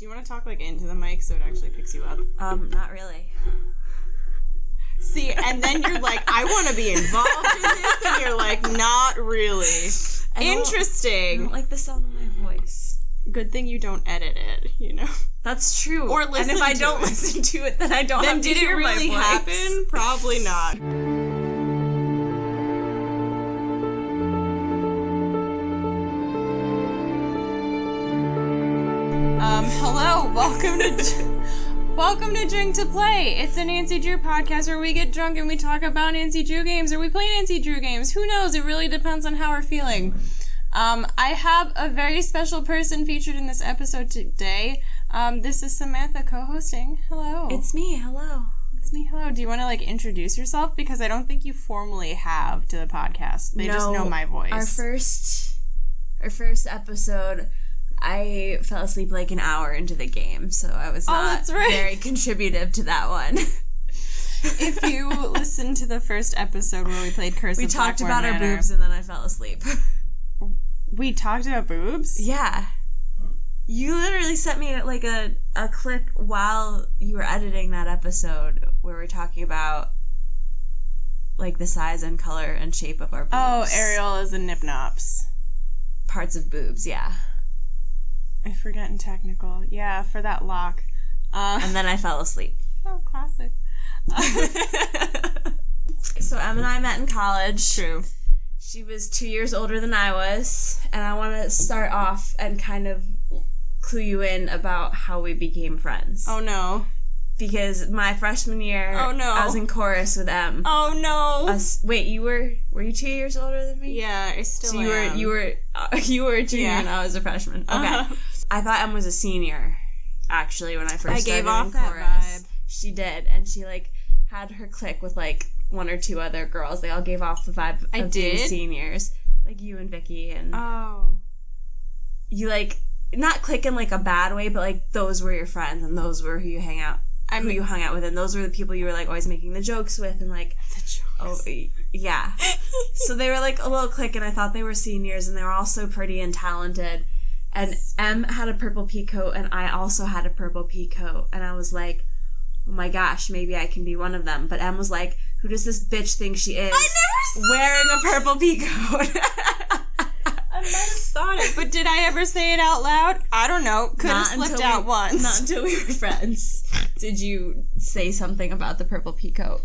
Do you want to talk, like, into the mic so it actually picks you up? Not really. See, and then you're like, I want to be involved in this, and you're like, not really. Interesting. I don't like the sound of my voice. Good thing you don't edit it, you know? That's true. Or listen to it. And if I don't listen to it, then I don't have to hear my voice. Then did it really happen? Probably not. Hello, welcome to Drink to Play. It's a Nancy Drew podcast where we get drunk and we talk about Nancy Drew games, or we play Nancy Drew games. Who knows? It really depends on how we're feeling. I have a very special person featured in this episode today. This is Samantha co-hosting. Hello. It's me. Hello. It's me. Hello. Do you want to, like, introduce yourself? Because I don't think you formally have to the podcast. They just know my voice. Our first episode, I fell asleep like an hour into the game, so I was not very contributive to that one. If you listen to the first episode where we played Curse of Blackmore We talked about Manor, our boobs and then I fell asleep. We talked about boobs? Yeah. You literally sent me like a clip while you were editing that episode where we're talking about like the size and color and shape of our boobs. Oh, Aereolas and Nip Nops. Parts of boobs, yeah. I'm forgetting technical. Yeah, for that lock. And then I fell asleep. Oh, classic. So Em and I met in college. True. She was 2 years older than I was, and I want to start off and kind of clue you in about how we became friends. Oh, no. Because my freshman year, I was in chorus with Em. Oh, no. Wait, were you 2 years older than me? Yeah, I still am. So you were a junior and I was a freshman. Okay. Uh-huh. I thought Em was a senior, actually, when I first started in chorus. I gave off that vibe. She did, and she, like, had her clique with, like, one or two other girls. They all gave off the vibe of being seniors. Like, you and Vicky, and... Oh. You, like, not click in, like, a bad way, but, like, those were your friends, and those were who you hung out with, and those were the people you were, like, always making the jokes with, and, like... The jokes. Oh, yeah. So they were, like, a little clique, and I thought they were seniors, and they were all so pretty and talented. And Em had a purple pea coat, and I also had a purple pea coat, and I was like, oh my gosh, maybe I can be one of them. But Em was like, who does this bitch think she is? I never wearing a purple pea coat. I might have thought it, but did I ever say it out loud? I don't know. Could have slipped out once. Not until we were friends. Did you say something about the purple pea coat?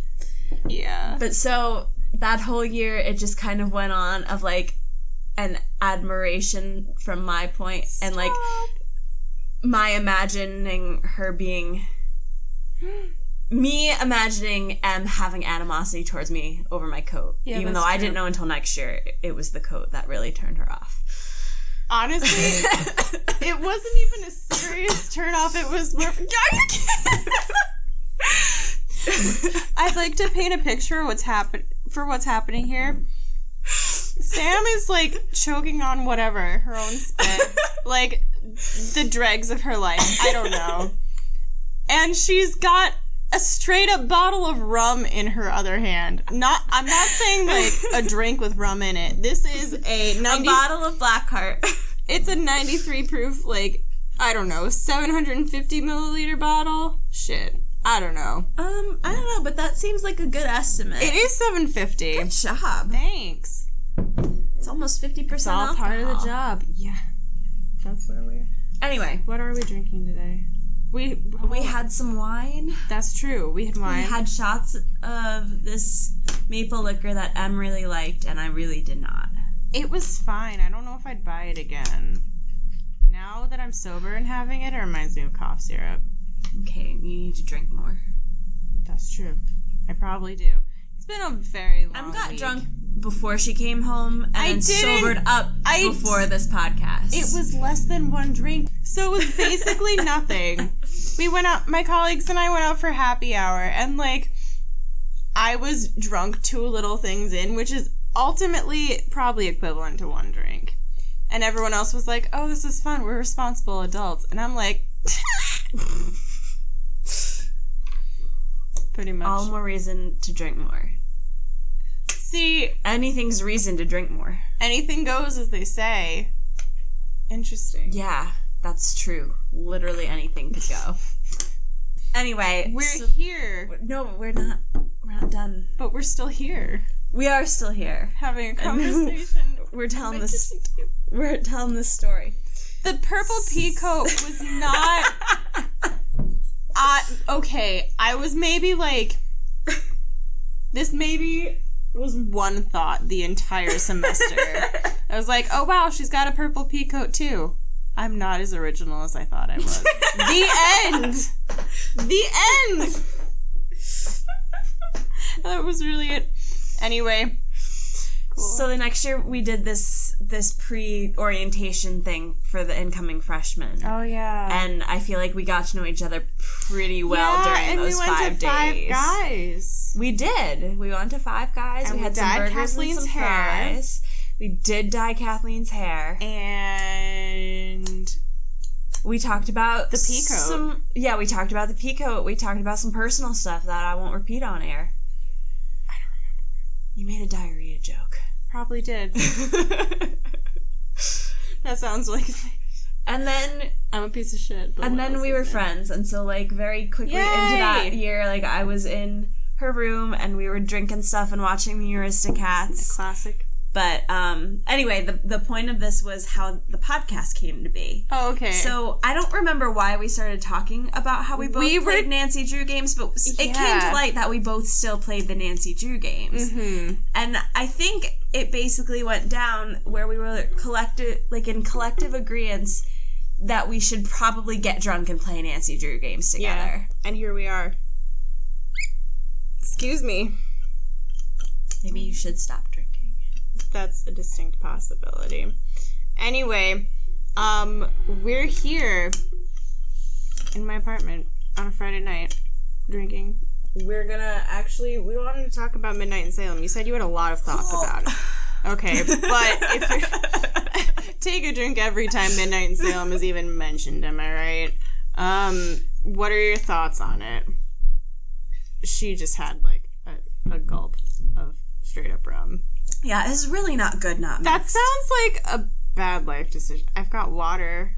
Yeah. But so, that whole year, it just kind of went on of, like, an admiration from my point. Stop. And, like, my imagining her being... Me imagining Em having animosity towards me over my coat. Yeah, even though I didn't know until next year it was the coat that really turned her off. Honestly, it wasn't even a serious turn off. It was more... I'd like to paint a picture of what's happening here. Sam is, like, choking on whatever, her own spit. Like, the dregs of her life. I don't know. And she's got a straight-up bottle of rum in her other hand. I'm not saying, like, a drink with rum in it. This is a bottle of Blackheart. It's a 93 proof, like, I don't know, 750 milliliter bottle? Shit. I don't know. I don't know, but that seems like a good estimate. It is 750. Good job. Thanks. It's almost 50% It's all alcohol. part of the job. Yeah. That's where we're... Anyway. What are we drinking today? We had some wine. That's true. We had wine. We had shots of this maple liquor that Em really liked, and I really did not. It was fine. I don't know if I'd buy it again. Now that I'm sober and having it, it reminds me of cough syrup. Okay, you need to drink more. That's true. I probably do. It's been a very long Em got week. drunk before she came home and sobered up before this podcast. It was less than one drink, so it was basically nothing. We went out, my colleagues and I went out for happy hour, and, like, I was drunk 2 little things in, which is ultimately probably equivalent to 1 drink. And everyone else was like, oh, this is fun, we're responsible adults. And I'm like... Pretty much. All more reason to drink more. See... Anything's reason to drink more. Anything goes, as they say. Interesting. Yeah. That's true. Literally anything could go. Anyway, we're here. No, we're not. We're not done. But we're still here. We are still here, having a conversation. We're telling this. We're telling this story. The purple peacoat was not. Okay, I was maybe like. This maybe was one thought the entire semester. I was like, oh wow, she's got a purple peacoat too. I'm not as original as I thought I was. The end! The end! That was really it. Anyway. Cool. So the next year we did this pre-orientation thing for the incoming freshmen. Oh yeah. And I feel like we got to know each other pretty well during those 5 days. Five guys. We did. We went to Five Guys. And we had some burgers Kathleen's and some hair. fries. We did dye Kathleen's hair. And we talked about the peacoat. We talked about the peacoat. We talked about some personal stuff that I won't repeat on air. I don't remember. You made a diarrhea joke. Probably did. That sounds like... And then... I'm a piece of shit. And then we were friends. And so, like, very quickly into that year, like, I was in her room and we were drinking stuff and watching the Aristocats. Classic. But anyway, the point of this was how the podcast came to be. Oh, okay. So I don't remember why we started talking about how we both played Nancy Drew games, but it came to light that we both still played the Nancy Drew games. Mm-hmm. And I think it basically went down where we were in collective agreement that we should probably get drunk and play Nancy Drew games together. Yeah. And here we are. Excuse me. Maybe you should stop drinking. That's a distinct possibility. Anyway, we're here in my apartment on a Friday night drinking. We wanted to talk about Midnight in Salem. You said you had a lot of thoughts about it. Okay, but if you're take a drink every time Midnight in Salem is even mentioned, am I right? What are your thoughts on it? She just had like a gulp of straight up rum. Yeah, it's really not good, not mixed. That sounds like a bad life decision. I've got water.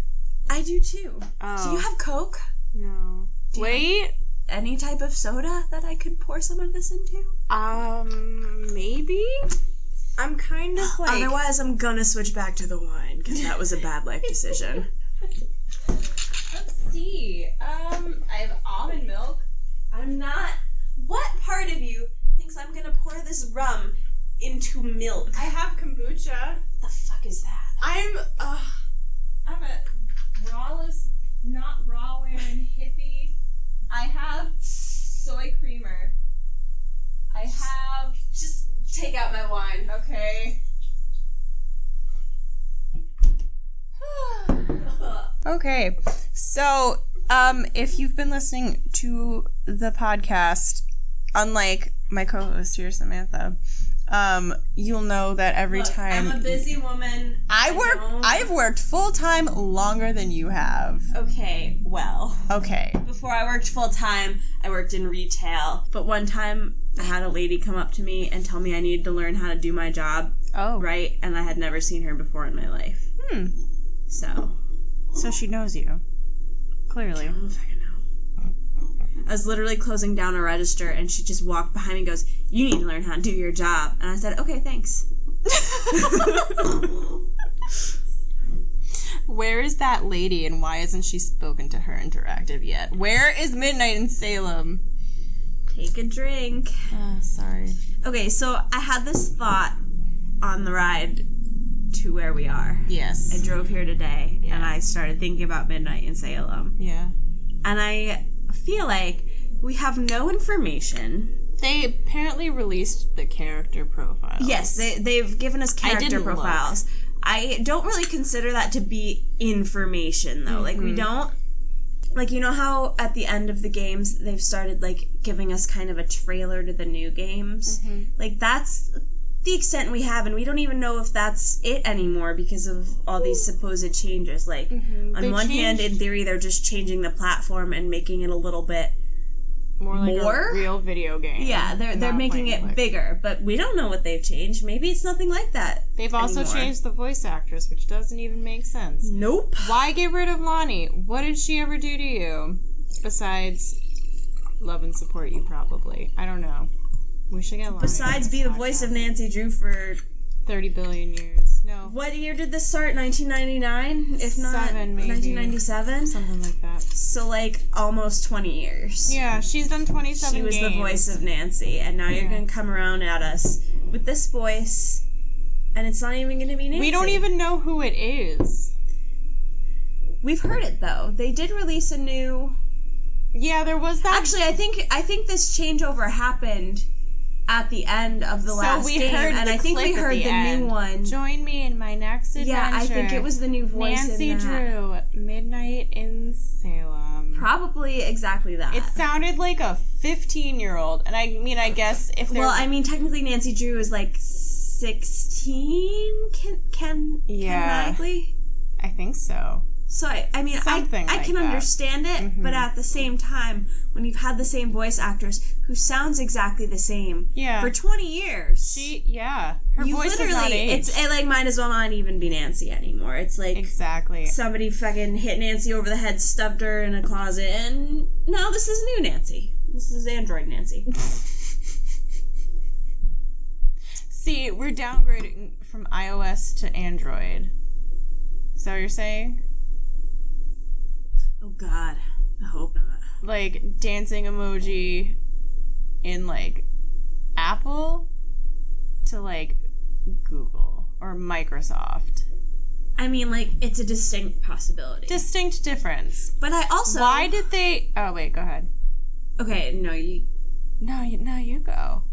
I do too. Oh. Do you have Coke? No. Wait. Any type of soda that I could pour some of this into? Maybe? I'm kind of like... Otherwise, I'm gonna switch back to the wine, because that was a bad life decision. Let's see. I have almond milk. What part of you thinks I'm gonna pour this rum into milk? I have kombucha. What the fuck is that? I'm a rawless, not raw wearing hippie. I have soy creamer. I have... Just take out my wine. Okay. Okay. So, if you've been listening to the podcast, unlike my co-host here, Samantha, you'll know that every time... I'm a busy woman. I've worked full-time longer than you have. Okay, well. Okay. Before I worked full-time, I worked in retail. But one time, I had a lady come up to me and tell me I needed to learn how to do my job. Oh. Right? And I had never seen her before in my life. So she knows you. Clearly. I don't know if I can know. I was literally closing down a register and she just walked behind me and goes, "You need to learn how to do your job." And I said, "Okay, thanks." Where is that lady and why hasn't she spoken to HerInteractive yet? Where is Midnight in Salem? Take a drink. Sorry. Okay, so I had this thought on the ride to where we are. Yes. I drove here today and I started thinking about Midnight in Salem. Yeah. And I feel like we have no information. They apparently released the character profiles. Yes, they've given us character profiles. Look. I don't really consider that to be information, though. Mm-hmm. Like, we don't... Like, you know how at the end of the games, they've started, like, giving us kind of a trailer to the new games? Mm-hmm. Like, that's the extent we have, and we don't even know if that's it anymore because of all these supposed changes. Like, on one hand, in theory, they're just changing the platform and making it a little bit More like a real video game. Yeah, they're making it bigger, but we don't know what they've changed. Maybe it's nothing like that. They've also changed the voice actress, which doesn't even make sense. Nope. Why get rid of Lonnie? What did she ever do to you? Besides love and support you, probably. I don't know. We should get Lonnie. Besides be the voice of Nancy Drew for 30 billion years. No. What year did this start? 1999? If not, 1997? Something like that. So, like, almost 20 years. Yeah, she's done 27 She was games. the voice of Nancy, and now you're going to come around at us with this voice, and it's not even going to be Nancy. We don't even know who it is. We've heard it, though. They did release a new... Yeah, there was that... Actually, I think this changeover happened at the end of the last game, and I think we heard the new one. Join me in my next adventure. Yeah, I think it was the new voice Nancy in that. Drew, Midnight in Salem. Probably exactly that. It sounded like a 15-year-old, and I mean, I guess if they're... Well, I mean, technically Nancy Drew is like 16, canonically? I think so. So, I mean, I can understand it, but at the same time, when you've had the same voice actress who sounds exactly the same for 20 years. Her voice is not aged. It like, might as well not even be Nancy anymore. It's like... Exactly. Somebody fucking hit Nancy over the head, stuffed her in a closet, and no, this is new Nancy. This is Android Nancy. See, we're downgrading from iOS to Android. Is that what you're saying? Oh, God. I hope not. Like, dancing emoji in, like, Apple to, like, Google or Microsoft. I mean, like, it's a distinct possibility. Distinct difference. But I also... Why did they... Oh, wait, go ahead. Okay, no, you... No, you go.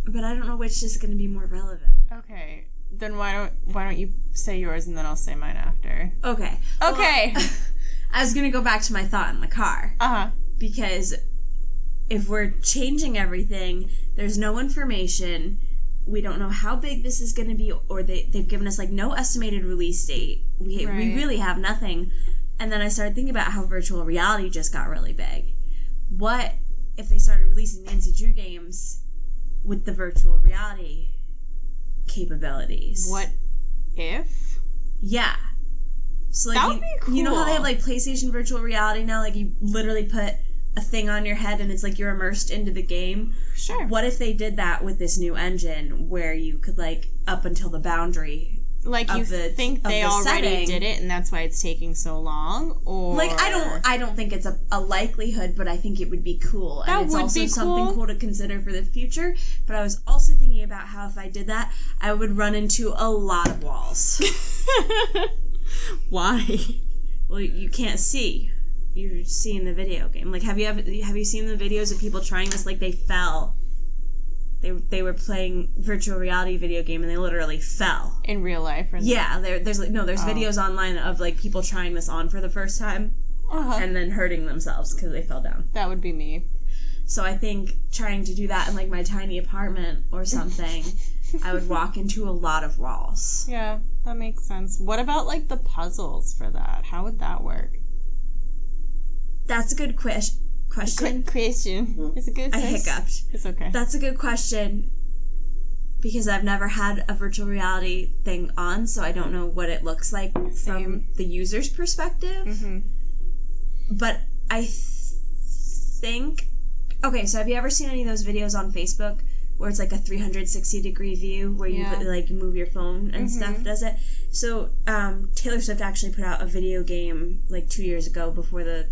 But I don't know which is going to be more relevant. Okay. Then why don't you say yours and then I'll say mine after. Okay. Okay. Well, I was going to go back to my thought in the car. Uh-huh. Because if we're changing everything, there's no information. We don't know how big this is going to be, or they've given us, like, no estimated release date. We really have nothing. And then I started thinking about how virtual reality just got really big. What if they started releasing Nancy Drew games with the virtual reality capabilities? What if? Yeah. So, like, that would be cool. You know how they have, like, PlayStation virtual reality now? Like, you literally put a thing on your head and it's like you're immersed into the game? Sure. What if they did that with this new engine where you could, like, up until the boundary? Like, you think they already did it and that's why it's taking so long? Or... Like, I don't think it's a likelihood, but I think it would be cool. And it's also something cool to consider for the future. But I was also thinking about how if I did that, I would run into a lot of walls. Why? Well, you can't see. You're seeing the video game. Like, have you seen the videos of people trying this? Like, they fell. They were playing virtual reality video game and they literally fell in real life. Yeah, there's videos online of, like, people trying this on for the first time and then hurting themselves because they fell down. That would be me. So I think trying to do that in, like, my tiny apartment or something, I would walk into a lot of walls. Yeah, that makes sense. What about, like, the puzzles for that? How would that work? That's a good question. Good question. It's a good question. I hiccuped. It's okay. That's a good question because I've never had a virtual reality thing on, so I don't know what it looks like from the user's perspective. Mm-hmm. But I think... Okay, so have you ever seen any of those videos on Facebook where it's like a 360-degree view where you like move your phone and stuff does it? So Taylor Swift actually put out a video game like 2 years ago before the...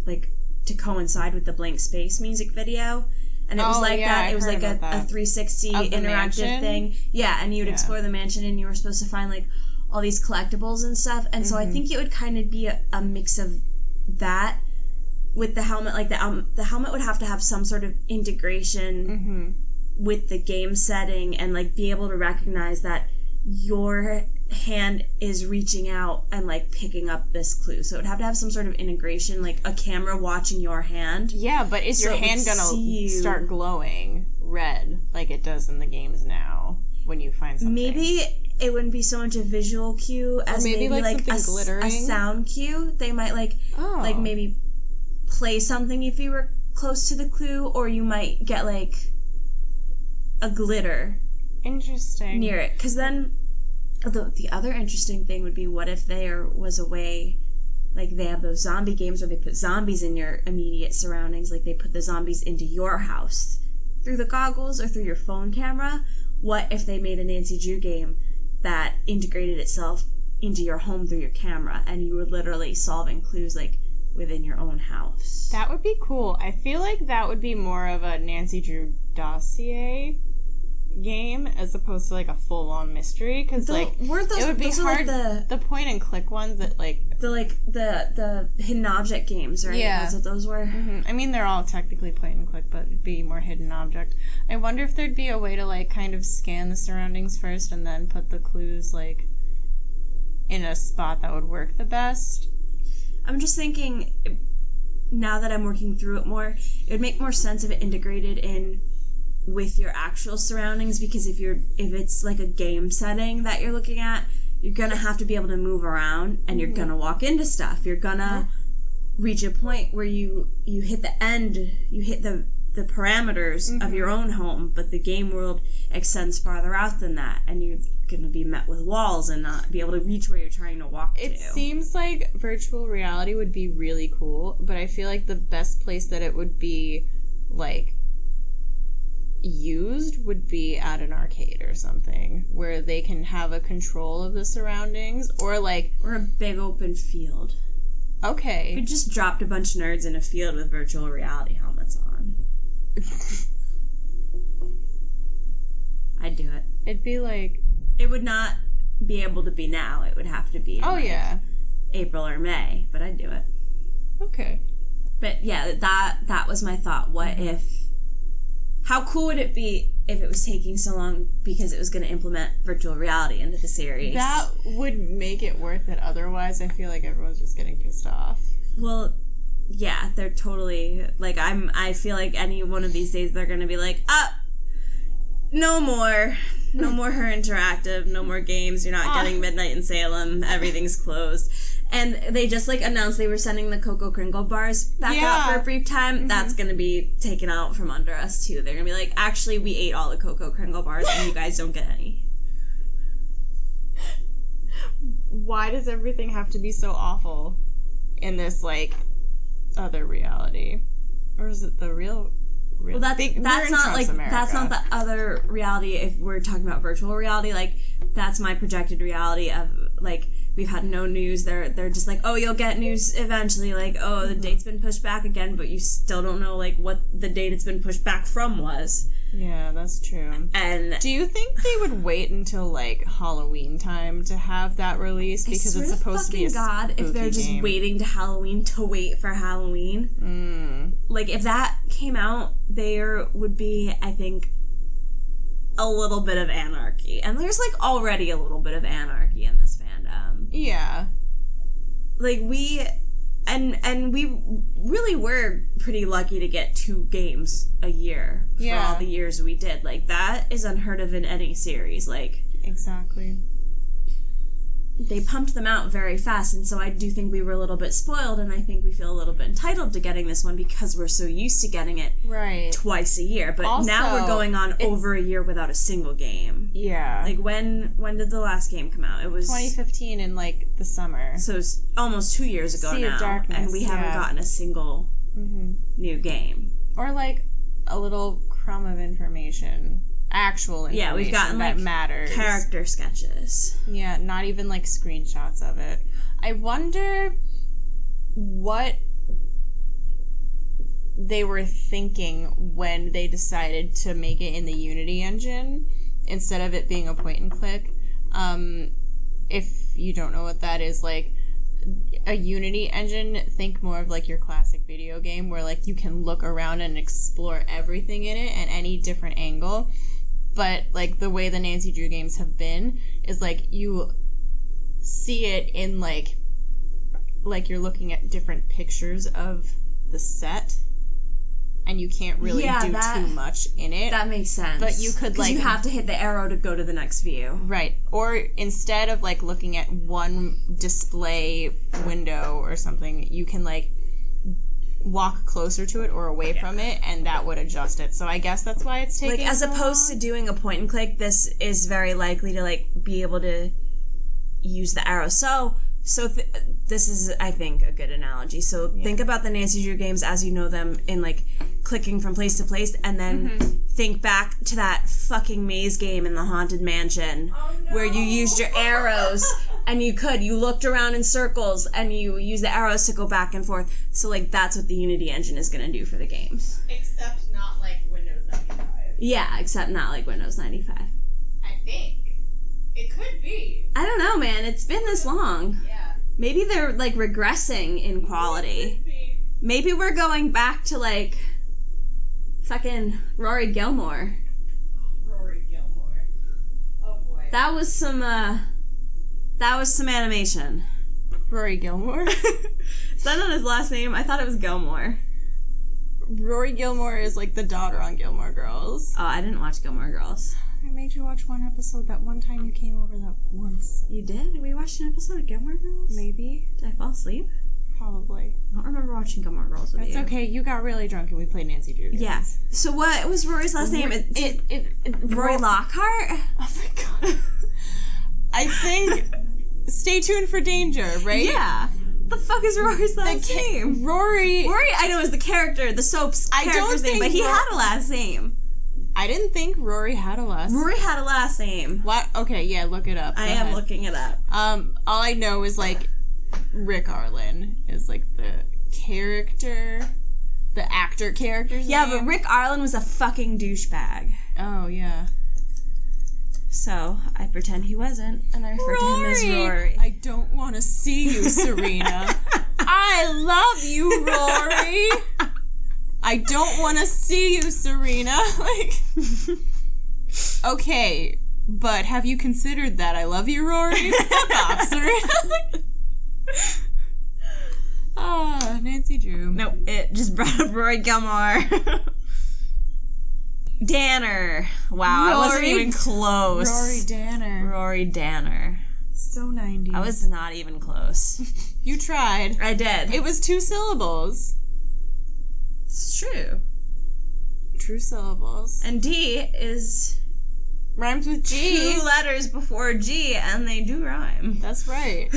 like to coincide with the Blank Space music video. And it was that. It was like a 360 interactive thing. Yeah, and you would explore the mansion and you were supposed to find, like, all these collectibles and stuff. And so I think it would kind of be a mix of that with the helmet. Like, the helmet would have to have some sort of integration with the game setting and, like, be able to recognize that your hand is reaching out and, like, picking up this clue. So it would have to have some sort of integration, like a camera watching your hand. Yeah, but is your hand gonna start glowing red like it does in the games now when you find something? Maybe it wouldn't be so much a visual cue as maybe like a sound cue. They might like maybe play something if you were close to the clue, or you might get, like, a glitter Interesting. near it. Because then, the other interesting thing would be, what if there was a way, like, they have those zombie games where they put zombies in your immediate surroundings, like they put the zombies into your house through the goggles or through your phone camera. What if they made a Nancy Drew game that integrated itself into your home through your camera, and you were literally solving clues, like, within your own house? That would be cool. I feel like that would be more of a Nancy Drew dossier game as opposed to, like, a full-on mystery, because, like, it would be hard. Like the point-and-click ones that, like... The hidden object games, right? Yeah. That's what those were? Mm-hmm. I mean, they're all technically point-and-click, but it'd be more hidden object. I wonder if there'd be a way to, like, kind of scan the surroundings first and then put the clues, like, in a spot that would work the best. I'm just thinking, now that I'm working through it more, it would make more sense if it integrated in with your actual surroundings, because if it's like a game setting that you're looking at, you're gonna have to be able to move around, and you're gonna walk into stuff. You're gonna reach a point where you hit the end, you hit the parameters of your own home, but the game world extends farther out than that, and you're gonna be met with walls and not be able to reach where you're trying to walk to. It seems like virtual reality would be really cool, but I feel like the best place that it would be, like, used would be at an arcade or something, where they can have a control of the surroundings, or a big open field. Okay. We just dropped a bunch of nerds in a field with virtual reality helmets on. I'd do it. It'd be like... It would not be able to be now. It would have to be in April or May, but I'd do it. Okay. But yeah, that was my thought. What if... How cool would it be if it was taking so long because it was going to implement virtual reality into the series? That would make it worth it. Otherwise, I feel like everyone's just getting pissed off. Well, yeah, they're totally... Like, I feel like any one of these days they're going to be like, no more. No more HerInteractive. No more games. You're not getting Midnight in Salem. Everything's closed. And they just, like, announced they were sending the Cocoa Kringle bars back out for a brief time. Mm-hmm. That's going to be taken out from under us, too. They're going to be like, actually, we ate all the Cocoa Kringle bars, and you guys don't get any. Why does everything have to be so awful in this, like, other reality? Or is it the real... Well, that's not, like, America. That's not the other reality if we're talking about virtual reality. Like, that's my projected reality of, like... We've had no news. They're just like, oh, you'll get news eventually. Like, oh, the date's been pushed back again, but you still don't know, like, what the date it's been pushed back from was. Yeah, that's true. And do you think they would wait until, like, Halloween time to have that release? Because it's supposed to be a God, if they're just waiting to Halloween to wait for Halloween. Like, if that came out, there would be, I think, a little bit of anarchy. And there's, like, already a little bit of anarchy in this fandom. Yeah. Like, we really were pretty lucky to get 2 games a year for all the years we did. Like, that is unheard of in any series. Like... Exactly. They pumped them out very fast, and so I do think we were a little bit spoiled, and I think we feel a little bit entitled to getting this one because we're so used to getting it twice a year. But also, now we're going on over a year without a single game. Yeah. Like, when did the last game come out? It was 2015 in, like, the summer. So it's almost 2 years ago now. Sea of Darkness, and we haven't gotten a single new game. Or, like, a little crumb of information. Actual information we've gotten, that like, matters. Character sketches. Yeah, not even, like, screenshots of it. I wonder what they were thinking when they decided to make it in the Unity engine instead of it being a point-and-click. If you don't know what that is, like, a Unity engine, think more of, like, your classic video game where, like, you can look around and explore everything in it at any different angle. But, like, the way the Nancy Drew games have been is, like, you see it in, like you're looking at different pictures of the set, and you can't really do too much in it. That makes sense. But you could, like... you have to hit the arrow to go to the next view. Right. Or instead of, like, looking at one display window or something, you can, like... walk closer to it or away from it, and that would adjust it. So I guess that's why it's taking Like, as so opposed long. to doing a point and click, this is very likely to, like, be able to use the arrow. So this is, I think, a good analogy. So think about the Nancy Drew games as you know them in, like, clicking from place to place, and then think back to that fucking maze game in the Haunted Mansion where you used your arrows and you looked around in circles and you used the arrows to go back and forth. So, like, that's what the Unity engine is going to do for the games. Except not like Windows 95. Yeah, except not like Windows 95. I think. It could be. I don't know, man. It's been this long. Yeah. Maybe they're, like, regressing in quality. Maybe we're going back to, like, fucking Rory Gilmore. Rory Gilmore. Oh, boy. That was some animation. Rory Gilmore? Is that not his last name? I thought it was Gilmore. Rory Gilmore is, like, the daughter on Gilmore Girls. Oh, I didn't watch Gilmore Girls. I made you watch one episode that one time you came over that once. You did? We watched an episode of Gilmore Girls? Maybe. Did I fall asleep? Probably. I don't remember watching Gilmore Girls with you. That's okay. You got really drunk and we played Nancy Drew. Yeah. So what was Rory's last name? Rory Lockhart? Oh my god. I think... Stay tuned for danger, right? Yeah. The fuck is Rory's last name? Rory, I know, is the character, the soap's character's name, but he had a last name. I didn't think Rory had a last name. Rory had a last name. What? Okay, yeah, look it up. I am looking it up. All I know is, like, Rick Arlen is, like, the actor character's Yeah, name. but Rick Arlen was a fucking douchebag. Oh, yeah. So, I pretend he wasn't, and I refer to him as Rory. I don't want to see you, Serena. I love you, Rory. I don't want to see you, Serena. Like, okay, but have you considered that I love you, Rory? Fuck off, Serena. Nancy Drew. Nope, it just brought up Rory Gilmore. Danner. Wow, I wasn't even close. Rory Danner. So 90s. I was not even close. You tried. I did. It was 2 syllables. It's true. True syllables. And D is... Rhymes with G. 2 letters before G, and they do rhyme. That's right.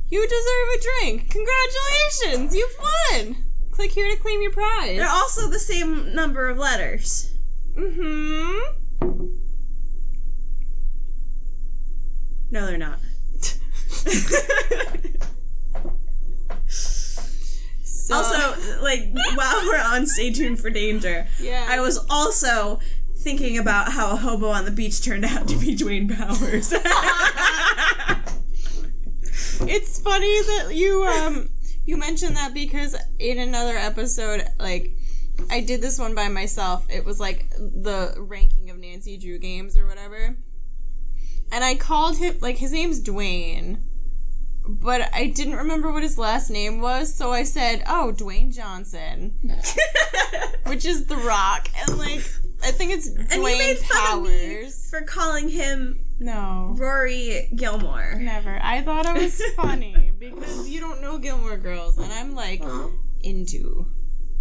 You deserve a drink. Congratulations, you've won. Click here to claim your prize. They're also the same number of letters. Mm-hmm. No, they're not. So, also, like, while we're on Stay Tuned for Danger, yeah. I was also thinking about how a hobo on the beach turned out to be Dwayne Powers. It's funny that you mentioned that because in another episode, like, I did this one by myself. It was, like, the ranking of Nancy Drew games or whatever. And I called him, like, his name's Dwayne. But I didn't remember what his last name was, so I said, oh, Dwayne Johnson. Which is The Rock. And, like, I think it's Dwayne and you made fun of me for calling him Rory Gilmore. Never. I thought it was funny because you don't know Gilmore Girls, and I'm, like, into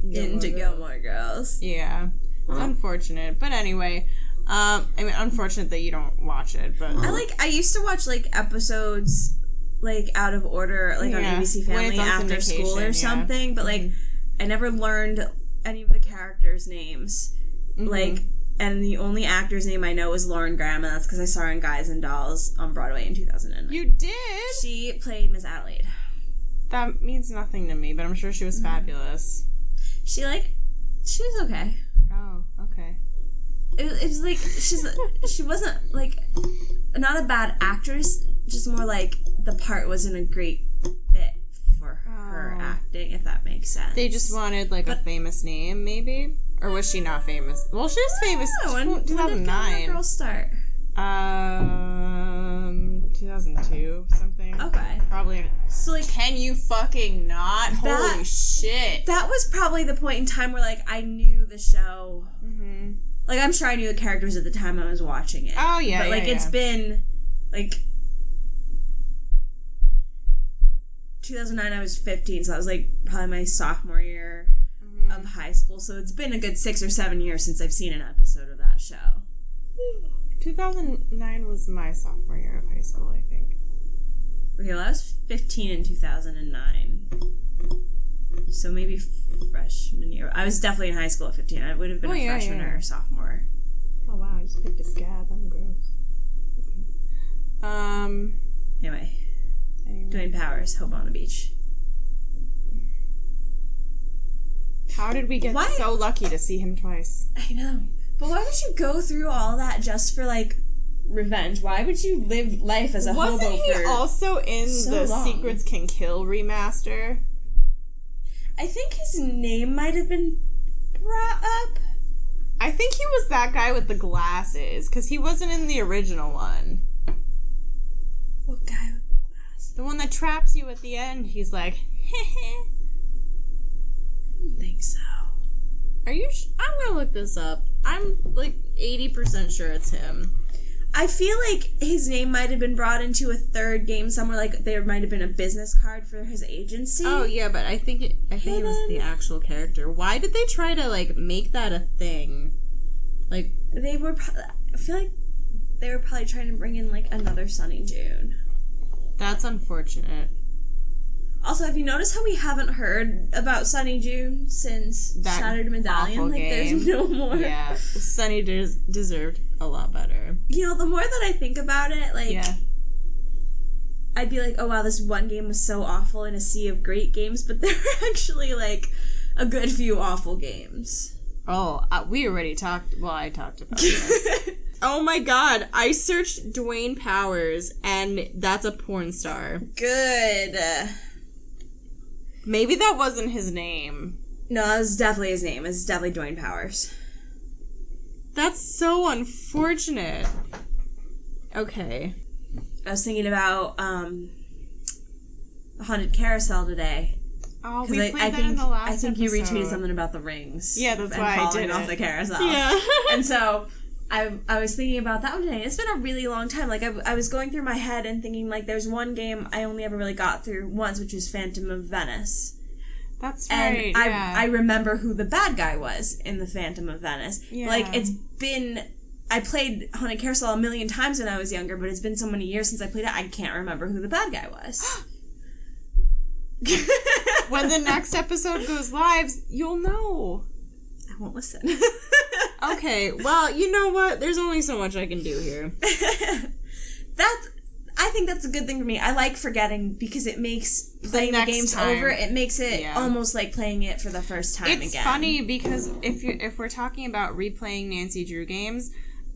Gilmore Girls. Yeah. It's unfortunate. But anyway, I mean, unfortunate that you don't watch it, but... I used to watch, like, episodes, like, out of order, like, on ABC Family after school or something, but, like, I never learned any of the characters' names. Mm-hmm. Like, and the only actor's name I know is Lauren Graham, and that's because I saw her in Guys and Dolls on Broadway in 2009. You did? She played Miss Adelaide. That means nothing to me, but I'm sure she was fabulous. She was okay. Oh, okay. It was like, she wasn't, like, not a bad actress, just more like the part wasn't a great fit for her acting, if that makes sense. They just wanted, like, a famous name, maybe? Or was she not famous? Well, she was famous in 2009. When did Gilmore Girls start? 2002, something. Okay. Probably. So, like, can you fucking not? Holy shit. That was probably the point in time where, like, I knew the show. Mm-hmm. Like, I'm sure I knew the characters at the time I was watching it. Oh, yeah, but, like, it's been, like, 2009, I was 15, so that was, like, probably my sophomore year of high school, so it's been a good 6 or 7 years since I've seen an episode of that show. 2009 was my sophomore year of high school, I think. Okay, well, I was 15 in 2009. So maybe freshman year. I was definitely in high school at 15. I would have been a freshman or sophomore. Oh, wow, I just picked a scab. I'm gross. Okay. Anyway. Dwayne Powers, Hope on the Beach. How did we get so lucky to see him twice? I know. But why would you go through all that just for, like, revenge? Why would you live life as a hobo for Wasn't he also in the long? Secrets Can Kill remaster? I think his name might have been brought up. I think he was that guy with the glasses, because he wasn't in the original one. What guy with the glasses? The one that traps you at the end. He's like, heh. I don't think so. Are you I'm gonna look this up. I'm like 80% sure it's him. I feel like his name might have been brought into a third game somewhere, like there might have been a business card for his agency. Oh yeah, but I think it was the actual character. Why did they try to like make that a thing? Like I feel like they were probably trying to bring in like another Sunny June. That's unfortunate. Also, have you noticed how we haven't heard about Sunny June since that Shattered Medallion? Like, game. There's no more. Yeah, Sunny deserved a lot better. You know, the more that I think about it, like, I'd be like, oh wow, this one game was so awful in a sea of great games, but there were actually, like, a good few awful games. Oh, we already talked, well, I talked about this. Oh my god, I searched Dwayne Powers, and that's a porn star. Good. Maybe that wasn't his name. No, that was definitely his name. It's definitely Dwayne Powers. That's so unfortunate. Okay. I was thinking about the Haunted Carousel today. Oh, we played that in the last episode. I think you retweeted something about the rings. Yeah, that's why I did off the carousel. Yeah. And so I was thinking about that one today. It's been a really long time. Like, I was going through my head and thinking, like, there's one game I only ever really got through once, which was Phantom of Venice. That's right, and I remember who the bad guy was in the Phantom of Venice. Yeah. Like, I played Haunted Carousel a million times when I was younger, but it's been so many years since I played it, I can't remember who the bad guy was. When the next episode goes live, you'll know. I won't listen. Okay, well, you know what? There's only so much I can do here. I think that's a good thing for me. I like forgetting because it makes playing the games over. It makes it almost like playing it for the first time again. It's funny because if we're talking about replaying Nancy Drew games,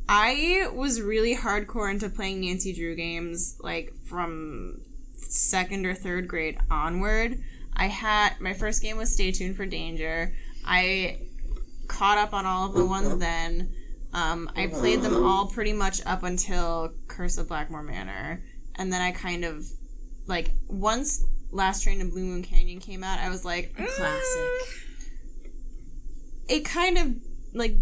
I was really hardcore into playing Nancy Drew games like from 2nd or 3rd grade onward. My first game was Stay Tuned for Danger. I caught up on all of the ones then. I played them all pretty much up until Curse of Blackmore Manor. And then I kind of, like, once Last Train to Blue Moon Canyon came out, I was like, a classic. It kind of, like,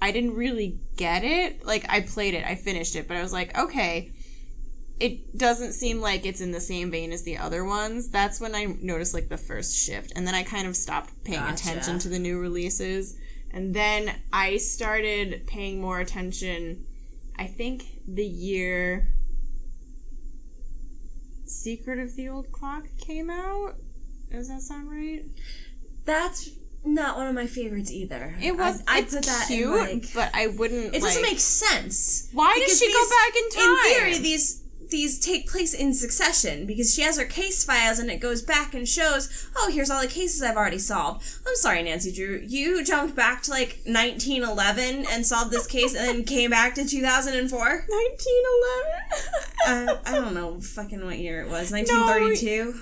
I didn't really get it. Like, I played it, I finished it, but I was like, okay, it doesn't seem like it's in the same vein as the other ones. That's when I noticed, like, the first shift. And then I kind of stopped paying attention to the new releases. And then I started paying more attention, I think, the year Secret of the Old Clock came out. Does that sound right? That's not one of my favorites either. It was. It's put that cute, in, like, but I wouldn't. It doesn't make sense. Why does she go back in time? In theory, these take place in succession because she has her case files and it goes back and shows, oh, here's all the cases I've already solved. I'm sorry, Nancy Drew. You jumped back to, like, 1911 and solved this case and then came back to 2004? 1911? I don't know fucking what year it was. 1932? No,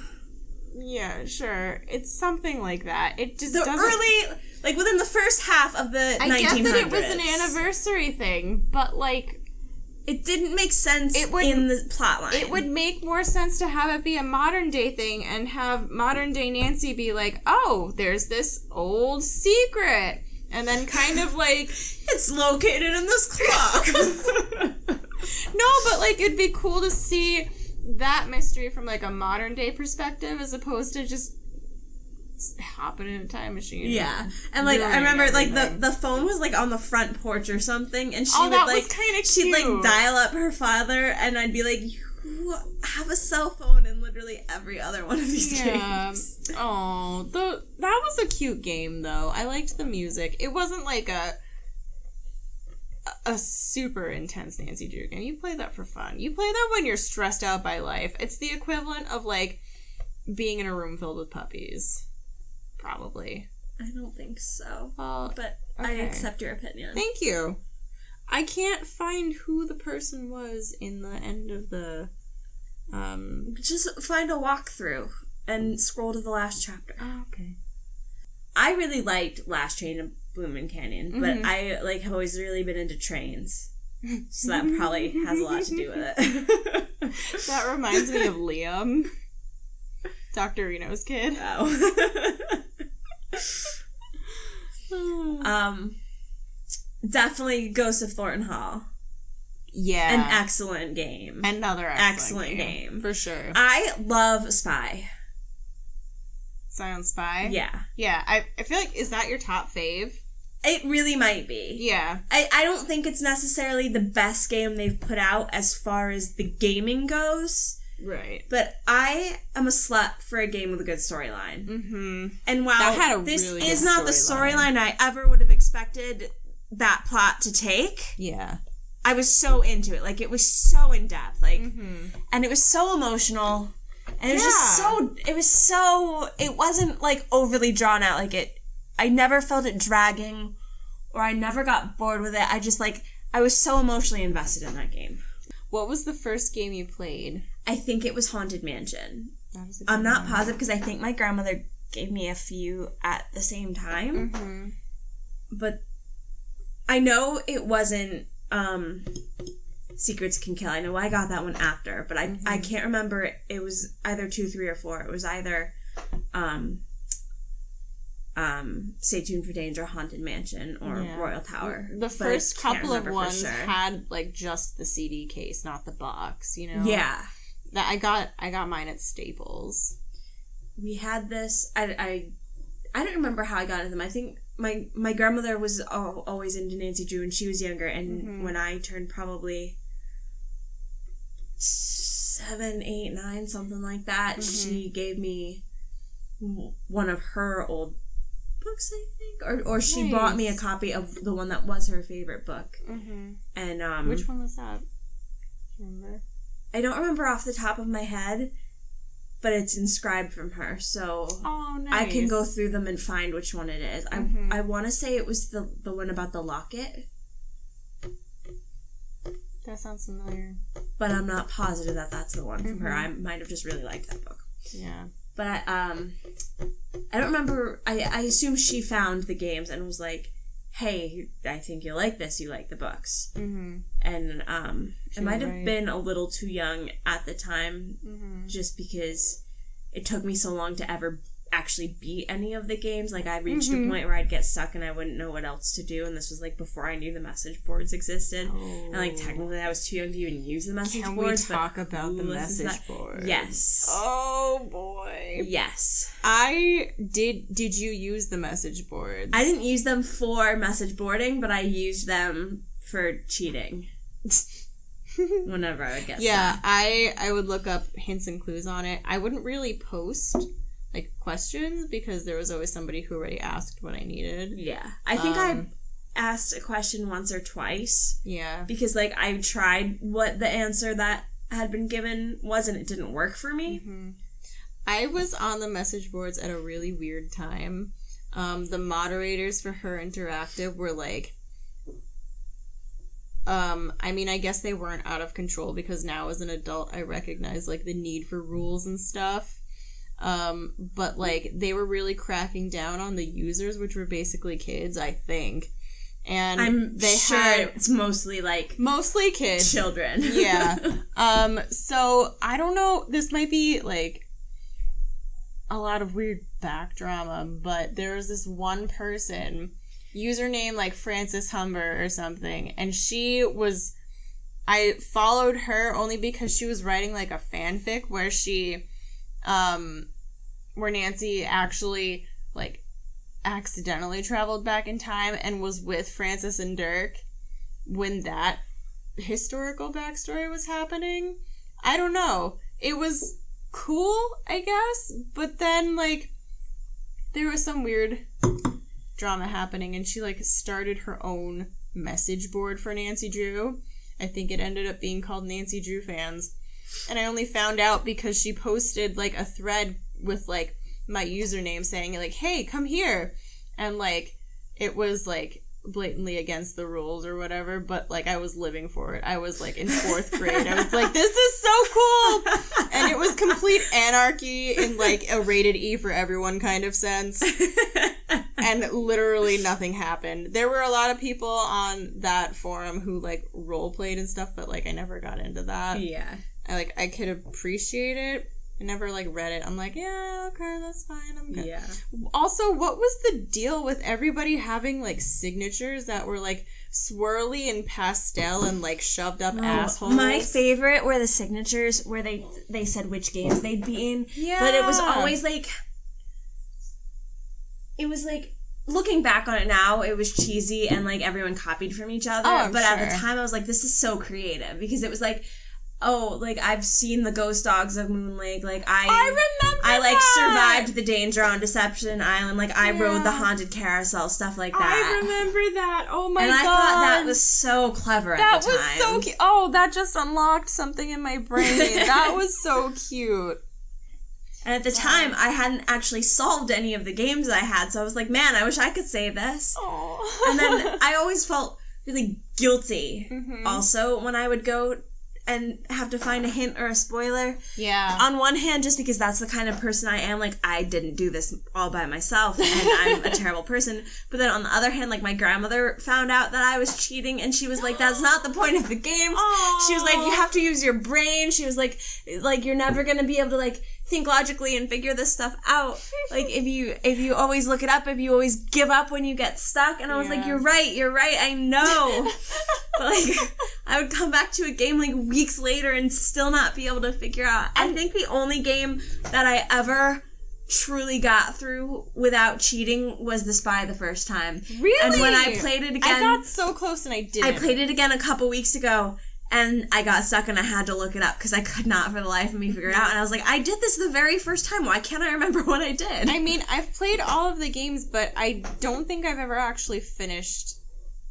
yeah, sure. It's something like that. It just doesn't... early... Like, within the first half of the 1900s. I get that it was an anniversary thing, but, like... It didn't make sense in the plotline. It would make more sense to have it be a modern day thing and have modern day Nancy be like, oh, there's this old secret. And then kind of like... It's located in this clock. No, but like it'd be cool to see that mystery from like a modern day perspective as opposed to just hopping in a time machine. Yeah. And, like, I remember, everything. Like, the phone was, like, on the front porch or something, and she would, like, she'd, like, dial up her father, and I'd be like, you have a cell phone in literally every other one of these games. Oh, that was a cute game, though. I liked the music. It wasn't, like, a super intense Nancy Drew game. You play that for fun. You play that when you're stressed out by life. It's the equivalent of, like, being in a room filled with puppies. Probably. I don't think so. Well, but okay. I accept your opinion. Thank you. I can't find who the person was in the end of the... Just find a walkthrough and scroll to the last chapter. Oh, okay. I really liked Last Train to Bloomin' Canyon, but I, like, have always really been into trains. So that probably has a lot to do with it. That reminds me of Liam. Dr. Reno's kid. Oh. Definitely Ghost of Thornton Hall. Yeah. An excellent game. Another excellent game. For sure. I love Spy. Silent Spy? Yeah. Yeah. I feel like, is that your top fave? It really might be. Yeah. I don't think it's necessarily the best game they've put out as far as the gaming goes. Right. But I am a slut for a game with a good storyline. Mm-hmm. And while this is not the storyline I ever would have expected that plot to take. Yeah. I was so into it. Like, it was so in-depth. Like, and it was so emotional. And it was just it wasn't, like, overly drawn out. Like, I never felt it dragging, or I never got bored with it. I just, like, I was so emotionally invested in that game. What was the first game you played? I think it was Haunted Mansion. I'm not positive, because I think my grandmother gave me a few at the same time. Mm-hmm. But I know it wasn't Secrets Can Kill. I know I got that one after, but I can't remember. It was either 2, 3, or 4. It was either Stay Tuned for Danger, Haunted Mansion, or Royal Tower. The first couple of ones had, like, just the CD case, not the box, you know? Yeah. That I got mine at Staples. We had this. I don't remember how I got into them. I think my grandmother was always into Nancy Drew, and she was younger, and when I turned probably 7, 8, 9, something like that, she gave me one of her old books, I think, or she bought me a copy of the one that was her favorite book. And which one was that? Do you remember? I don't remember off the top of my head, but it's inscribed from her, so I can go through them and find which one it is. I want to say it was the one about the locket. That sounds familiar. But I'm not positive that that's the one from her. I might have just really liked that book. Yeah. But I don't remember. I assume she found the games and was like, hey, I think you'll like this. You like the books. And it might have been a little too young at the time, just because it took me so long to ever actually beat any of the games. Like, I reached a point where I'd get stuck and I wouldn't know what else to do, and this was, like, before I knew the message boards existed. And, like, technically I was too young to even use the message boards. Can we talk about the message boards? Yes. Oh, boy. Yes. Did you use the message boards? I didn't use them for message boarding, but I used them for cheating. Whenever I would get stuck. I would look up hints and clues on it. I wouldn't really post, like, questions, because there was always somebody who already asked what I needed. Yeah. I think I asked a question once or twice. Yeah. Because, like, I tried what the answer that had been given was, and it didn't work for me. I was on the message boards at a really weird time. The moderators for HerInteractive were, like, I mean, I guess they weren't out of control, because now as an adult I recognize, like, the need for rules and stuff. But, like, they were really cracking down on the users, which were basically kids, I think. And I'm sure it's mostly kids. Children. Yeah. So, I don't know, this might be, like, a lot of weird back drama, but there was this one person, username, like, Frances Humber or something, and I followed her only because she was writing, like, a fanfic where where Nancy actually like, accidentally traveled back in time and was with Francis and Dirk when that historical backstory was happening. I don't know. It was cool, I guess, but then, like, there was some weird drama happening, and she, like, started her own message board for Nancy Drew. I think it ended up being called Nancy Drew Fans. And I only found out because she posted, like, a thread with, like, my username saying, like, hey, come here. And, like, it was, like, blatantly against the rules or whatever, but, like, I was living for it. I was, like, in 4th grade. I was like, this is so cool! And it was complete anarchy in, like, a rated E for everyone kind of sense. And literally nothing happened. There were a lot of people on that forum who, like, role-played and stuff, but, like, I never got into that. Yeah. I could appreciate it. I never, like, read it. I'm like, yeah, okay, that's fine, I'm good. Yeah. Also, what was the deal with everybody having, like, signatures that were, like, swirly and pastel and, like, shoved up assholes? My favorite were the signatures where they said which games they'd be in. Yeah. But it was always, like... It was, like... Looking back on it now, it was cheesy and, like, everyone copied from each other. Oh, but sure. at the time, I was like, this is so creative. Because it was, like... Oh, like, I've seen the Ghost Dogs of Moon Lake. Like, I remember like, that! survived the danger on Deception Island. Like, I rode the haunted carousel, stuff like that. I remember that. Oh, my God. And I thought that was so clever at the time. That was so cute. Oh, that just unlocked something in my brain. That was so cute. And at the time, I hadn't actually solved any of the games I had, so I was like, man, I wish I could save this. Oh. And then I always felt really guilty, also, when I would go and have to find a hint or a spoiler. Yeah. On one hand, just because that's the kind of person I am, like, I didn't do this all by myself, and I'm a terrible person. But then on the other hand, like, my grandmother found out that I was cheating, and she was like, that's not the point of the game. Aww. She was like, you have to use your brain. She was like, you're never gonna be able to, like, think logically and figure this stuff out. Like, if you always look it up, if you always give up when you get stuck. And I was like, you're right, I know. But, like, I would come back to a game, like, weeks later and still not be able to figure out. I think the only game that I ever truly got through without cheating was The Spy the first time. Really? And when I played it again... I got so close and I didn't. I played it again a couple weeks ago, and I got stuck and I had to look it up because I could not for the life of me figure it out. And I was like, I did this the very first time. Why can't I remember what I did? I mean, I've played all of the games, but I don't think I've ever actually finished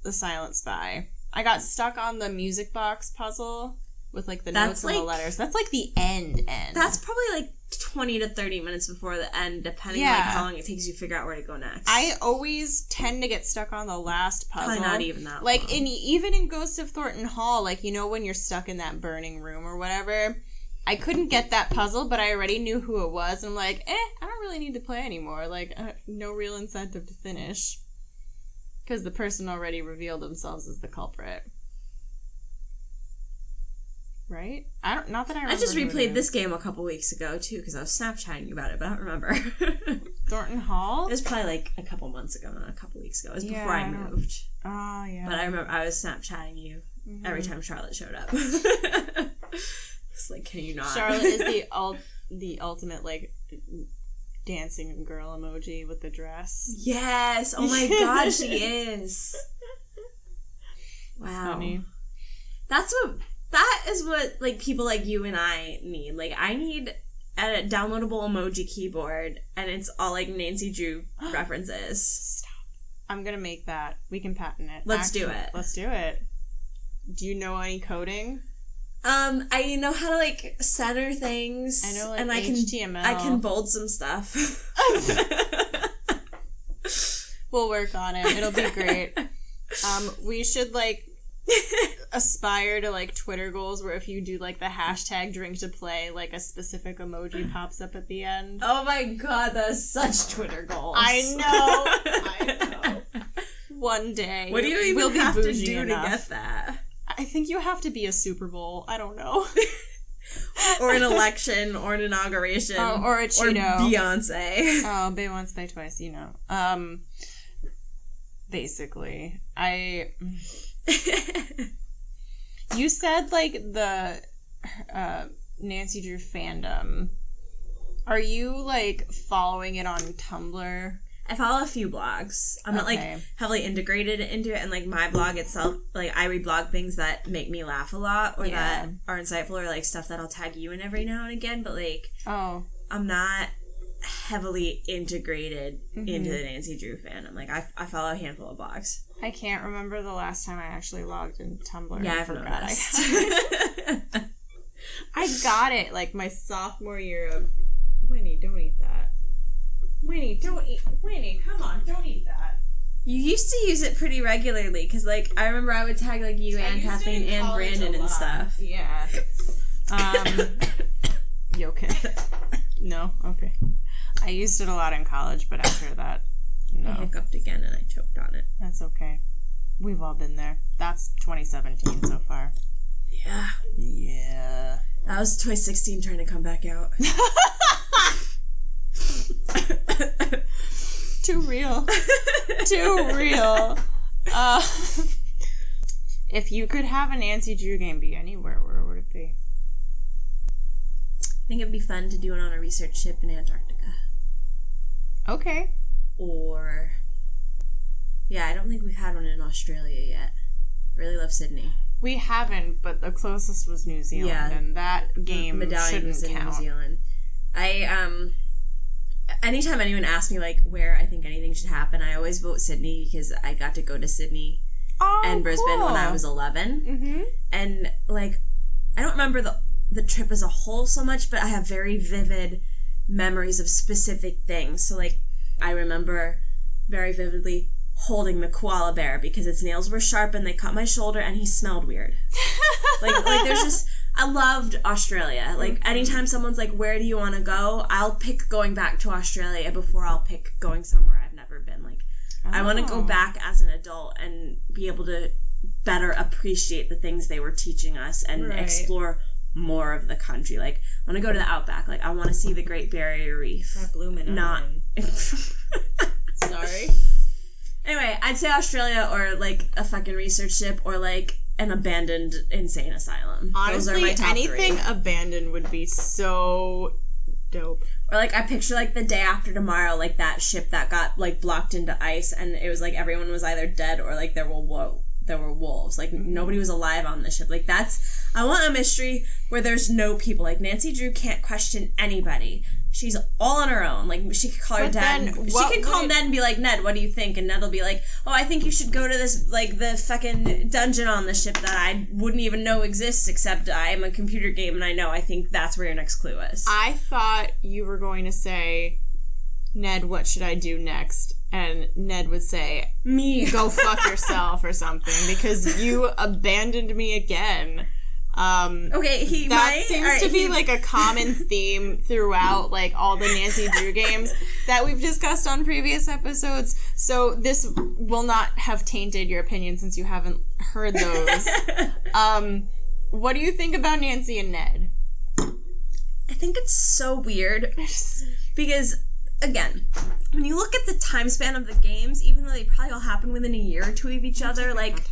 The Silent Spy. I got stuck on the music box puzzle with, like, the notes and the letters. That's, like, the end. That's probably, like, 20 to 30 minutes before the end, depending on like, how long it takes you to figure out where to go next. I always tend to get stuck on the last puzzle. Probably not even that like, long. Even in Ghost of Thornton Hall, like, you know when you're stuck in that burning room or whatever, I couldn't get that puzzle, but I already knew who it was. And I'm like, I don't really need to play anymore. Like, no real incentive to finish. Because the person already revealed themselves as the culprit. Right? Not that I remember. I just replayed this game a couple weeks ago, too, because I was Snapchatting you about it, but I don't remember. Thornton Hall? It was probably, like, a couple months ago, not a couple weeks ago. It was before I moved. Oh, yeah. But I remember I was Snapchatting you every time Charlotte showed up. It's like, can you not? Charlotte is the ultimate, like, dancing girl emoji with the dress. Yes! Oh my god, she is! Wow. Funny. That is what, like, people like you and I need. Like, I need a downloadable emoji keyboard, and it's all, like, Nancy Drew references. Stop. I'm gonna make that. We can patent it. Let's do it. Let's do it. Do you know any coding? I know how to, like, center things. I know, like, and HTML. I can bold some stuff. We'll work on it. It'll be great. We should, like, aspire to, like, Twitter goals where if you do, like, the hashtag drink to play, like, a specific emoji pops up at the end. Oh my god, that's such Twitter goals. I know. One day. What do you even have to do to get that? I think you have to be a Super Bowl. I don't know. Or an election, or an inauguration. Or a Cheeto. Or Beyonce. Oh, Bay once, Bay twice, you know. Basically. You said, like, the Nancy Drew fandom. Are you, like, following it on Tumblr? I follow a few blogs. I'm not, like, heavily integrated into it, and, like, my blog itself, like, I reblog things that make me laugh a lot, or that are insightful, or, like, stuff that I'll tag you in every now and again, but, like, I'm not heavily integrated into the Nancy Drew fandom. Like, I follow a handful of blogs. I can't remember the last time I actually logged in Tumblr. Yeah, I've forgot noticed. I got it, like, my sophomore year of... Winnie, don't eat that. Winnie, come on, don't eat that. You used to use it pretty regularly, because, like, I remember I would tag, like, you and Kathleen and Brandon and stuff. Yeah. You okay? No? Okay. I used it a lot in college, but after that, no. I hiccuped again and I choked on it. That's okay. We've all been there. That's 2017 so far. Yeah. Yeah. That was 2016 trying to come back out. Too real. Too real. If you could have a Nancy Drew game be anywhere, where would it be? I think it'd be fun to do it on a research ship in Antarctica. Okay. Or... Yeah, I don't think we've had one in Australia yet. Really love Sydney. We haven't, but the closest was New Zealand, and that game Medallion was in count. New Zealand. Anytime anyone asks me, like, where I think anything should happen, I always vote Sydney, because I got to go to Sydney and Brisbane when I was 11. Mm-hmm. And, like, I don't remember the trip as a whole so much, but I have very vivid memories of specific things. So, like, I remember very vividly holding the koala bear because its nails were sharp and they cut my shoulder and he smelled weird. like there's just... I loved Australia. Like, anytime someone's like, where do you want to go? I'll pick going back to Australia before I'll pick going somewhere I've never been. Like, I want to go back as an adult and be able to better appreciate the things they were teaching us and explore more of the country. Like, I want to go to the Outback. Like, I want to see the Great Barrier Reef. That bloomin' Not... Sorry. Anyway, I'd say Australia, or, like, a fucking research ship, or, like, an abandoned insane asylum. Honestly, those are my top anything 3. abandoned would be so dope. Or, like, I picture, like, the day after tomorrow, like, that ship that got, like, blocked into ice, and it was, like, everyone was either dead or, like, there were wolves. Like, nobody was alive on the ship. Like, I want a mystery where there's no people. Like, Nancy Drew can't question anybody. She's all on her own. Like, she could call her dad. She could call Ned and be like, Ned, what do you think? And Ned'll be like, oh, I think you should go to this, like, the fucking dungeon on the ship that I wouldn't even know exists, except I'm a computer game and I know. I think that's where your next clue is. I thought you were going to say, Ned, what should I do next? And Ned would say, me. Go fuck yourself or something, because you abandoned me again. Okay, that seems to be like a common theme throughout, like, all the Nancy Drew games that we've discussed on previous episodes. So this will not have tainted your opinion since you haven't heard those. What do you think about Nancy and Ned? I think it's so weird because, again, when you look at the time span of the games, even though they probably all happen within a year or two of each other, like,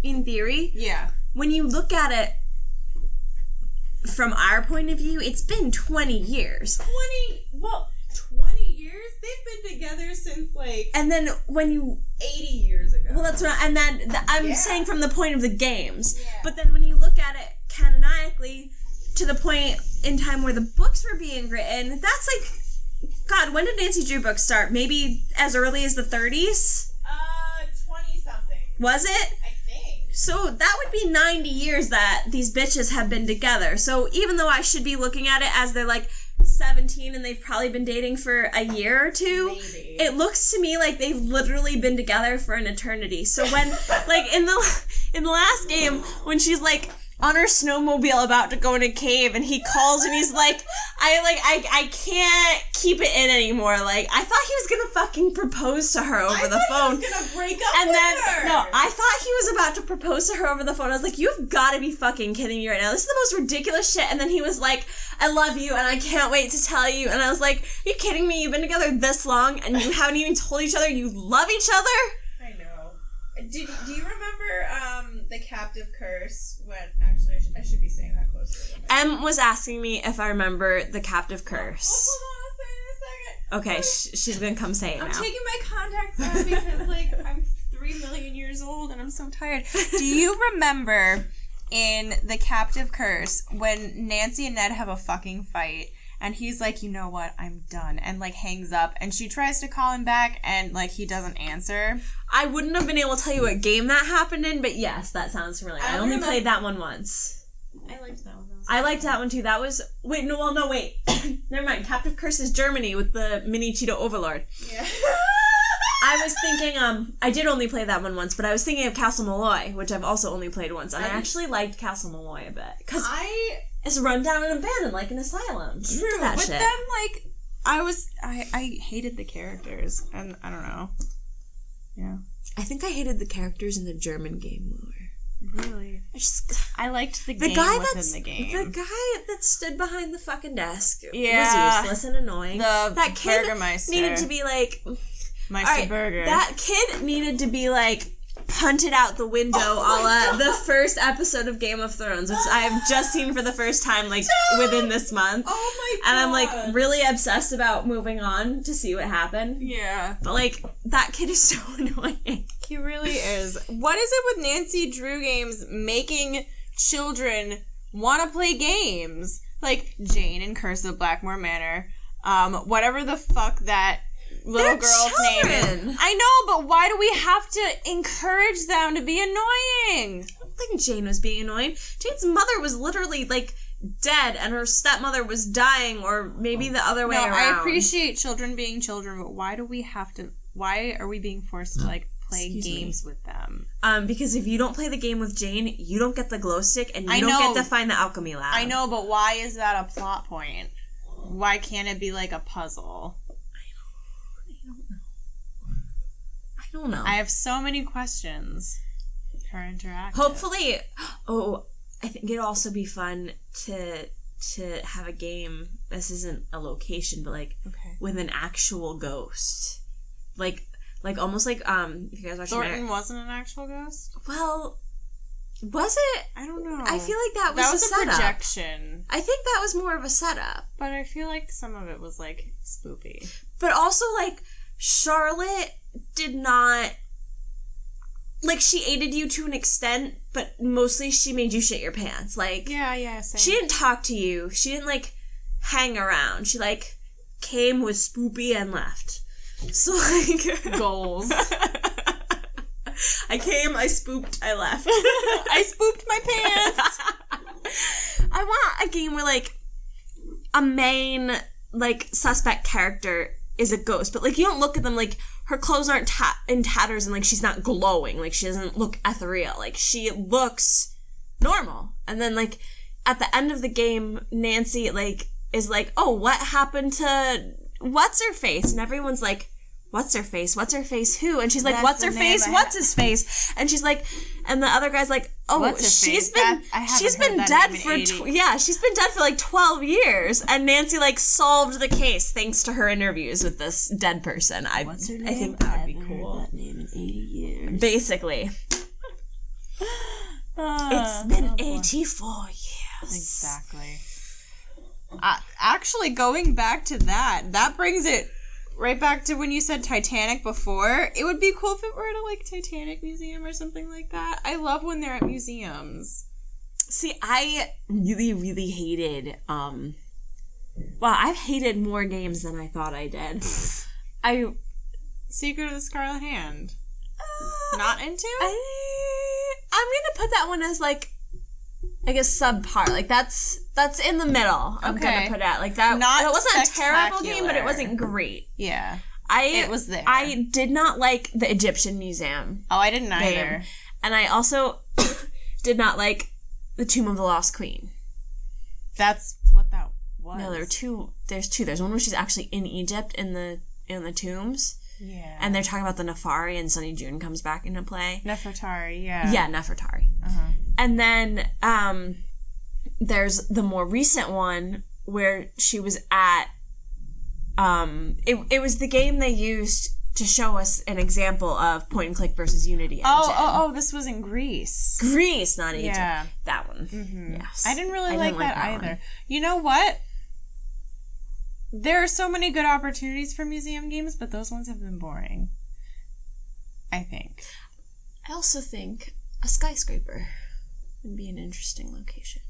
in theory, when you look at it from our point of view, it's been 20 years. 20 years? They've been together since, like... And then when you... 80 years ago. Well, that's what... And then I'm saying from the point of the games. Yeah. But then when you look at it canonically, to the point in time where the books were being written, that's like... God, when did Nancy Drew books start? Maybe as early as the 30s? 20-something. Was it? I think. So that would be 90 years that these bitches have been together. So even though I should be looking at it as they're like 17 and they've probably been dating for a year or two, maybe, it looks to me like they've literally been together for an eternity. So when, like, in the last game, when she's like on her snowmobile about to go in a cave and he calls and he's like, I can't keep it in anymore. Like, I thought he was gonna fucking propose to her over the phone. He was gonna break up with her. No, I thought he was about to propose to her over the phone. I was like, you've gotta be fucking kidding me right now. This is the most ridiculous shit. And then he was like, I love you and I can't wait to tell you. And I was like, are you kidding me? You've been together this long and you haven't even told each other you love each other? I know. Do you remember the captive curse? When actually, I should be saying that closely. Em was asking me if I remember the captive curse. Hold on a second. Okay, she's gonna come say it now. I'm taking my contacts out because, like, I'm 3 million years old and I'm so tired. Do you remember in The Captive Curse when Nancy and Ned have a fucking fight and he's like, you know what, I'm done, and, like, hangs up, and she tries to call him back and, like, he doesn't answer? I wouldn't have been able to tell you what game that happened in, but yes, that sounds familiar. I only played that one once. I liked that one. I liked that one too. That was... Wait. Never mind. Captive Curse is Germany with the mini Cheeto Overlord. Yeah. I was thinking, I did only play that one once, but I was thinking of Castle Malloy, which I've also only played once, and I actually liked Castle Malloy a bit. Because it's run down and abandoned like an asylum. True, that but shit. then, like, I hated the characters, and I don't know. Yeah. I think I hated the characters in the German game more. Really? I liked the game within the game. The guy that stood behind the fucking desk was useless and annoying. That kid Burgermeister needed to be like... Meister Burger. That kid needed to be like punted out the window a la the first episode of Game of Thrones, which I have just seen for the first time like within this month. Oh my god. And I'm like really obsessed about moving on to see what happened. Yeah. But like that kid is so annoying. He really is. What is it with Nancy Drew games making children want to play games? Like Jane in Curse of Blackmore Manor. Whatever the fuck that little girl's name is. I know, but why do we have to encourage them to be annoying? I don't think Jane was being annoying. Jane's mother was literally like dead and her stepmother was dying, or maybe the other way around. I appreciate children being children, but why are we being forced to like play games with them? Because if you don't play the game with Jane, you don't get the glow stick and you don't get to find the alchemy lab. I know, but why is that a plot point? Why can't it be like a puzzle? I don't know. I have so many questions. HerInteractive. Hopefully, I think it'd also be fun to have a game. This isn't a location, but like with an actual ghost, like almost like if you guys watch Thornton wasn't an actual ghost. Well, was it? I don't know. I feel like that was a setup. Projection. I think that was more of a setup, but I feel like some of it was like spoopy. But also like Charlotte did not. Like, she aided you to an extent, but mostly she made you shit your pants. Like, yeah, same. She didn't talk to you. She didn't, like, hang around. She, like, came, was spoopy, and left. So, like... Goals. I came, I spooped, I left. I spooped my pants! I want a game where, like, a main, like, suspect character is a ghost, but, like, you don't look at them, like... Her clothes aren't in tatters and, like, she's not glowing. Like, she doesn't look ethereal. Like, she looks normal. And then, like, at the end of the game, Nancy, like, is like, oh, what happened to What's-Her-Face? And everyone's like, What's-Her-Face? What's-Her-Face who? And she's like, What's-Her-Face? What's-His-Face? And she's like, and the other guy's like, oh, she's been dead for, she's been dead for like 12 years. And Nancy like solved the case thanks to her interviews with this dead person. What's her name? I think that would be cool. That name in 80 years. Basically. It's been 84 years. Exactly. Actually, going back to that brings it right back to when you said Titanic before. It would be cool if it were at a, like, Titanic museum or something like that. I love when they're at museums. See, I really, really hated, I've hated more games than I thought I did. Secret of the Scarlet Hand. Not into? I'm gonna put that one as, like, I guess subpar. Like, that's in the middle. I'm gonna put it like that. It wasn't a terrible game, but it wasn't great. Yeah. It was there. I did not like the Egyptian Museum. Oh, I didn't either. And I also did not like the Tomb of the Lost Queen. That's what that was. No, there's two. There's one where she's actually in Egypt in the tombs. Yeah. And they're talking about the Nefari, and Sunny June comes back into play. Nefertari, yeah. Yeah, Nefertari. Uh-huh. And then there's the more recent one where she was at... It was the game they used to show us an example of point-and-click versus Unity engine. Oh, this was in Greece. Greece, not Egypt. Yeah. That. that one. Mm-hmm. Yes. I didn't really like that either. You know what? I actually, going back to that game, that brings it right back to when you said Titanic before. It would be cool if it were at, like, Titanic museum or something like that. I love when they're at museums. I there are so many good opportunities for museum games, but those ones have been boring. I think. I also think a skyscraper would be an interesting location.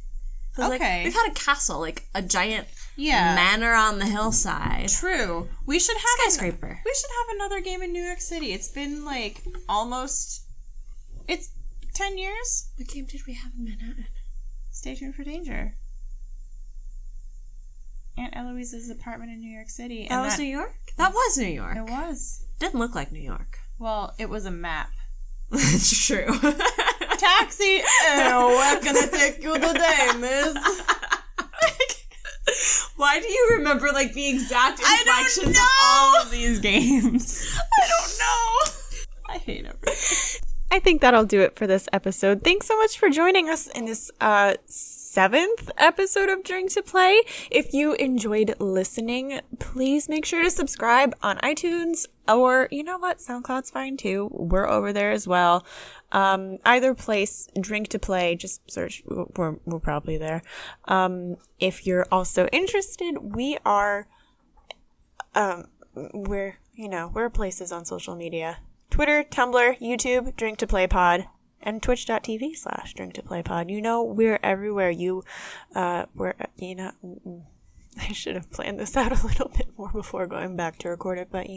Okay. Like, we've had a castle, like a giant manor on the hillside. True. We should have skyscraper. We should have another game in New York City. It's been like almost. It's 10 years. What game did we have in Manhattan? Stay tuned for Danger. Aunt Eloise's apartment in New York City. That was New York? That was New York. It was. Didn't look like New York. Well, it was a map. It's true. Taxi! Oh, where can I take you today, miss? Why do you remember, like, the exact inflections of all of these games? I don't know. I hate everything. I think that'll do it for this episode. Thanks so much for joining us in this 7th episode of Drink to Play. If you enjoyed listening, please make sure to subscribe on iTunes, or you know what, SoundCloud's fine too. We're over there as well. Either place, Drink to Play, just search. We're probably there. If you're also interested, we're places on social media. Twitter, Tumblr, YouTube, Drink to Play Pod, and twitch.tv/Drink to Play Pod. You know, we're everywhere. I should have planned this out a little bit more before going back to record it, but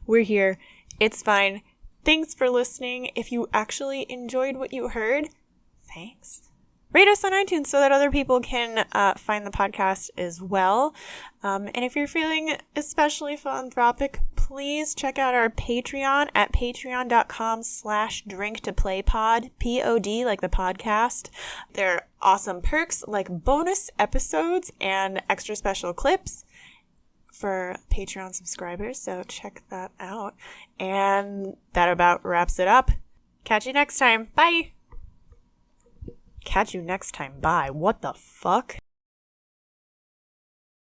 we're here. It's fine. Thanks for listening. If you actually enjoyed what you heard, thanks. Rate us on iTunes so that other people can find the podcast as well. And if you're feeling especially philanthropic, please check out our Patreon at patreon.com/drinktoplaypod, POD, like the podcast. There are awesome perks like bonus episodes and extra special clips for Patreon subscribers, so check that out. And that about wraps it up. Catch you next time. Bye! Catch you next time. Bye. What the fuck?